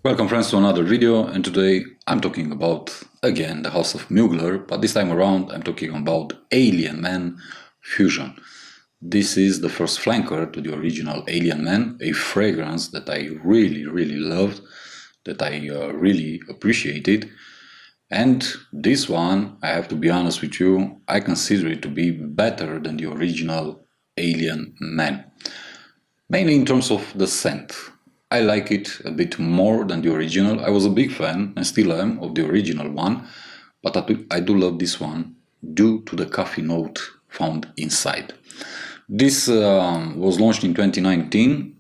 Welcome friends to another video, and today I'm talking about again the house of Mugler, but this time around I'm talking about Alien Man Fusion. This is the first flanker to the original Alien Man, a fragrance that I really loved, that I really appreciated. And this one, I have to be honest with you, I consider it to be better than the original Alien Man. Mainly in terms of the scent. I like it a bit more than the original. I was a big fan, and still am, of the original one, but I do love this one due to the coffee note found inside. This was launched in 2019,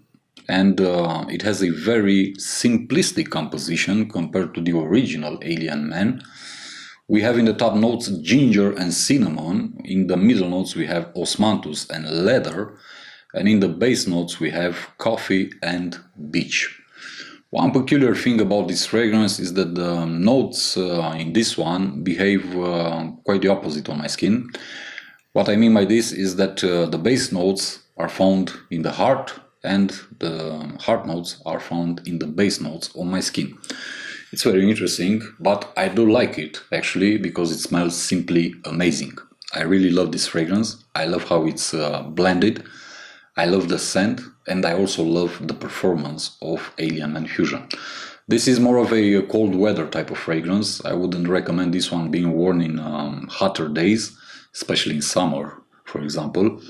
and it has a very simplistic composition compared to the original Alien Man. We have in the top notes ginger and cinnamon, in the middle notes we have osmanthus and leather, and in the base notes we have coffee and beech. One peculiar thing about this fragrance is that the notes in this one behave quite the opposite on my skin. What I mean by this is that the base notes are found in the heart and the heart notes are found in the base notes on my skin. It's very interesting, but I do like it actually because it smells simply amazing. I really love this fragrance. I love how it's blended. I love the scent, and I also love the performance of Alien Man Fusion. This is more of a cold weather type of fragrance. I wouldn't recommend this one being worn in hotter days, especially in summer, for example.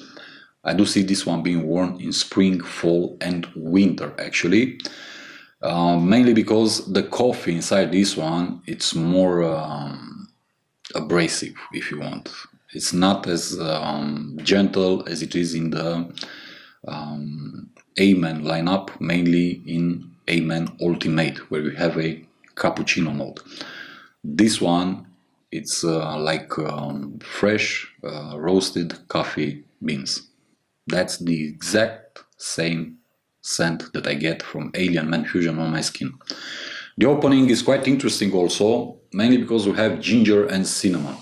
I do see this one being worn in spring, fall and winter actually. Mainly because the coffee inside this one, it's more abrasive, if you want. It's not as gentle as it is in the A-Man lineup, mainly in A-Man Ultimate, where we have a cappuccino note. This one, it's like fresh roasted coffee beans. That's the exact same scent that I get from Alien Man Fusion on my skin. The opening is quite interesting also, mainly because we have ginger and cinnamon.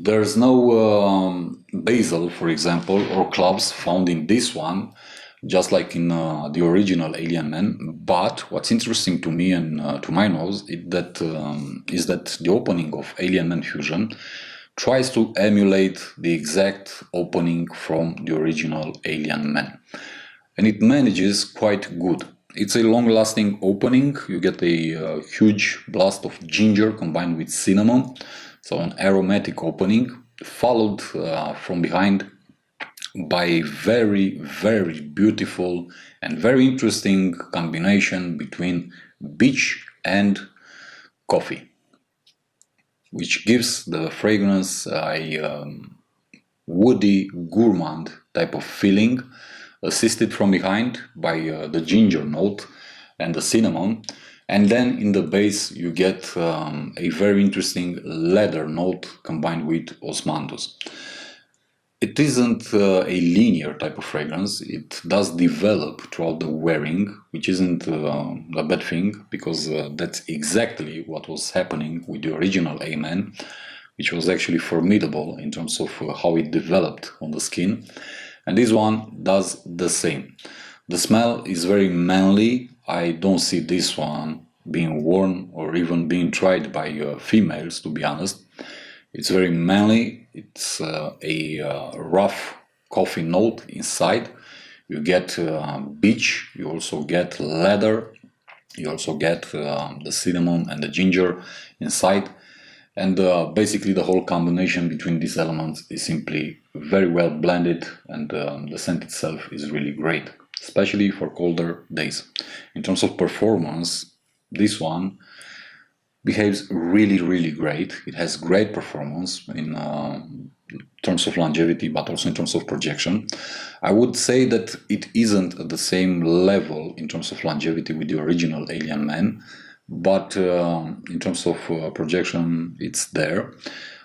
There's no basil, for example, or cloves found in this one, just like in the original Alien Man. But what's interesting to me and to my nose is that the opening of Alien Man Fusion tries to emulate the exact opening from the original Alien Man. And it manages quite good. It's a long-lasting opening. You get a huge blast of ginger combined with cinnamon. So an aromatic opening, followed from behind by a very beautiful and very interesting combination between beech and coffee, which gives the fragrance a woody gourmand type of feeling, assisted from behind by the ginger note and the cinnamon. And then in the base you get a very interesting leather note combined with osmanthus. It isn't a linear type of fragrance. It does develop throughout the wearing, which isn't a bad thing, because that's exactly what was happening with the original A-Man, which was actually formidable in terms of how it developed on the skin. And this one does the same. The smell is very manly. I don't see this one being worn or even being tried by females, to be honest. It's very manly. It's a rough coffee note inside. You get beech, you also get leather, you also get the cinnamon and the ginger inside. And basically the whole combination between these elements is simply very well blended, and the scent itself is really great, especially for colder days. In terms of performance, this one behaves really great. It has great performance in terms of longevity, but also in terms of projection. I would say that it isn't at the same level in terms of longevity with the original Alien Man, but in terms of projection, it's there.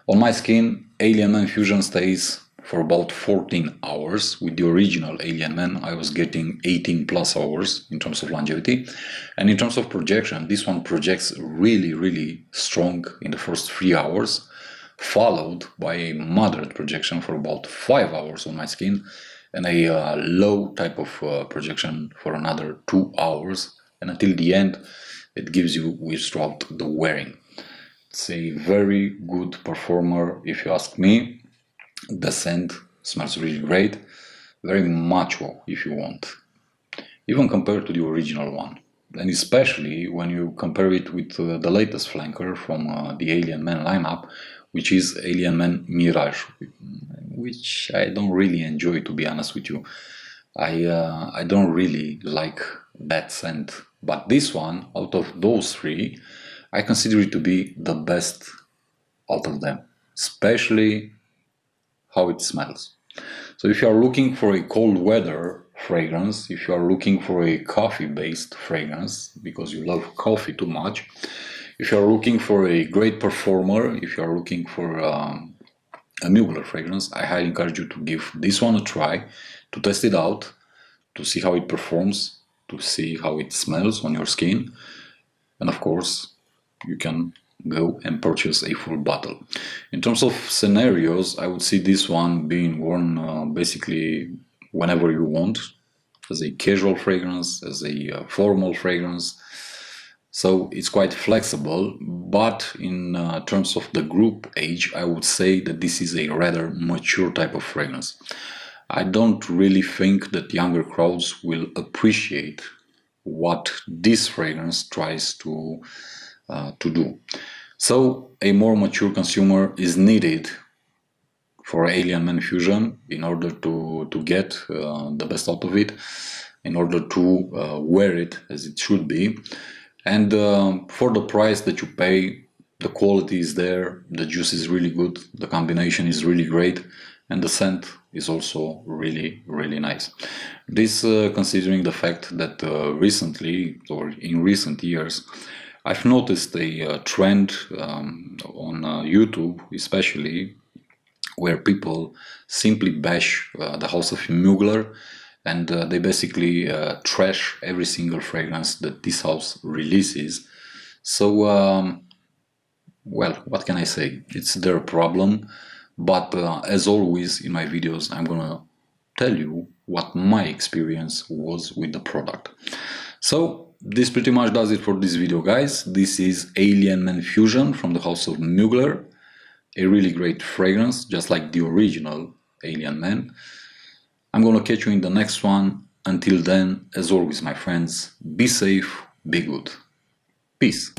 On my skin, Alien Man Fusion stays for about 14 hours. With the original Alien Man, I was getting 18 plus hours in terms of longevity. And in terms of projection, this one projects really strong in the first 3 hours, followed by a moderate projection for about 5 hours on my skin, and a low type of projection for another 2 hours. And until the end, it gives you throughout the wearing. It's a very good performer if you ask me. The scent smells really great, very macho if you want, even compared to the original one. And especially when you compare it with the latest flanker from the Alien Man lineup, which is Alien Man Mirage, which I don't really enjoy, to be honest with you. I don't really like that scent, but this one, out of those three, I consider it to be the best out of them, especially how it smells. So if you are looking for a cold weather fragrance, if you are looking for a coffee based fragrance because you love coffee too much, if you are looking for a great performer, if you are looking for a Mugler fragrance, I highly encourage you to give this one a try, to test it out, to see how it performs, to see how it smells on your skin, and of course you can go and purchase a full bottle. In terms of scenarios, I would see this one being worn basically whenever you want, as a casual fragrance, as a formal fragrance. So it's quite flexible, but in terms of the group age, I would say that this is a rather mature type of fragrance. I don't really think that younger crowds will appreciate what this fragrance tries to do. So a more mature consumer is needed for Alien Man Fusion in order to get the best out of it, in order to wear it as it should be. And for the price that you pay, the quality is there, the juice is really good, the combination is really great, and the scent is also really, really nice. This considering the fact that recently, or in recent years, I've noticed a trend on YouTube especially, where people simply bash the house of Mugler, and they basically trash every single fragrance that this house releases. So, well, what can I say? It's their problem, but as always in my videos, I'm gonna tell you what my experience was with the product. So, this pretty much does it for this video, guys. This is Alien Man Fusion from the house of Mugler. A really great fragrance, just like the original Alien Man. I'm gonna catch you in the next one. Until then, as always, my friends, be safe, be good. Peace.